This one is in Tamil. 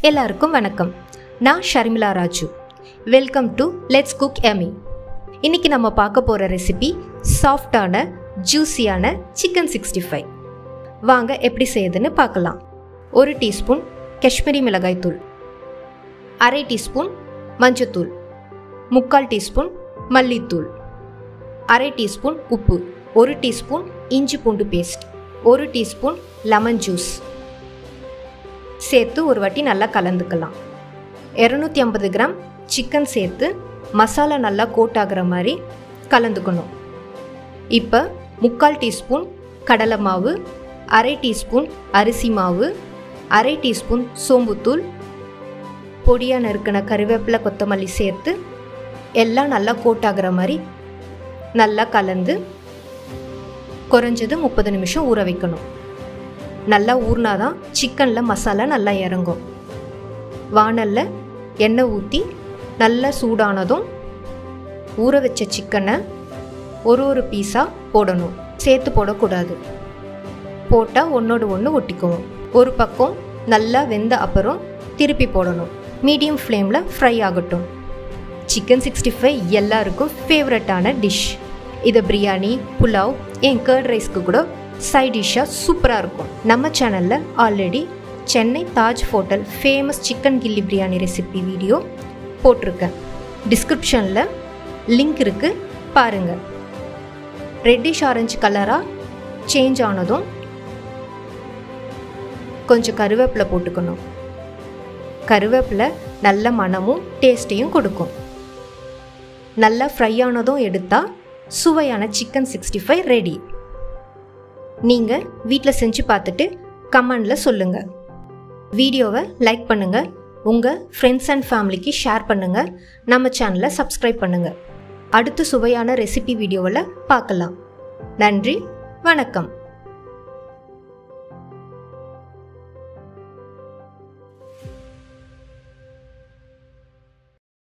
எல்லாருக்கும் வணக்கம். நான் Sharmila Raju. Welcome to let's cook Amy. இன்னைக்கு நம்ம பார்க்க போகிற ரெசிபி சாஃப்டான ஜூஸியான சிக்கன் 65. வாங்க எப்படி செய்யுதுன்னு பார்க்கலாம். 1 டீஸ்பூன் காஷ்மீரி மிளகாய் தூள், அரை டீஸ்பூன் மஞ்சத்தூள், 3/4 டீஸ்பூன் மல்லித்தூள், அரை டீஸ்பூன் உப்பு, 1 டீஸ்பூன் இஞ்சி பூண்டு பேஸ்ட், 1 டீஸ்பூன் லெமன் ஜூஸ் சேர்த்து ஒரு வாட்டி நல்லா கலந்துக்கலாம். 250 கிராம் சிக்கன் சேர்த்து மசாலா நல்லா கோட் ஆகிற மாதிரி கலந்துக்கணும். இப்போ 3/4 டீஸ்பூன் கடலை மாவு, அரை டீஸ்பூன் அரிசி மாவு, அரை டீஸ்பூன் சோம்புத்தூள், பொடியாக நறுக்கின கருவேப்பிலை கொத்தமல்லி சேர்த்து எல்லாம் நல்லா கோட் ஆகிற மாதிரி நல்லா கலந்து குறைஞ்சது 30 நிமிஷம் ஊற வைக்கணும். நல்லா ஊறினாதான் சிக்கனில் மசாலா நல்லா இறங்கும். வாணலில் எண்ணெய் ஊற்றி நல்லா சூடானதும் ஊற வச்ச சிக்கனை ஒரு பீஸாக போடணும். சேர்த்து போடக்கூடாது. போட்டால் ஒன்றோடு ஒன்று ஒட்டிக்குவோம். ஒரு பக்கம் நல்லா வெந்த அப்புறம் திருப்பி போடணும். மீடியம் ஃப்ளேமில் ஃப்ரை ஆகட்டும். சிக்கன் 65 எல்லாருக்கும் ஃபேவரட்டான டிஷ். இதை பிரியாணி, புலாவ், கர்ட் ரைஸ்க்கு கூட சைட் டிஷ்ஷாக சூப்பராக இருக்கும். நம்ம சேனலில் already Chennai Taj hotel famous chicken கில்லி பிரியாணி ரெசிபி வீடியோ போட்டிருக்கேன். டிஸ்கிரிப்ஷனில் லிங்க் இருக்குது, பாருங்கள். ரெட்டிஷ் ஆரஞ்சு கலராக சேஞ்ச் ஆனதும் கொஞ்சம் கருவேப்பிலை போட்டுக்கணும். கருவேப்பிலை நல்ல மணமும் டேஸ்ட்டையும் கொடுக்கும். நல்லா ஃப்ரை ஆனதும் எடுத்தால் சுவையான சிக்கன் 65 ரெடி. நீங்கள் வீட்டில் செஞ்சு பார்த்துட்டு கமெண்டில் சொல்லுங்கள். வீடியோவை லைக் பண்ணுங்கள், உங்கள் ஃப்ரெண்ட்ஸ் அண்ட் ஃபேமிலிக்கு ஷேர் பண்ணுங்கள், நம்ம சேனலை சப்ஸ்கிரைப் பண்ணுங்கள். அடுத்த சுவையான ரெசிபி வீடியோவில் பார்க்கலாம். நன்றி, வணக்கம்.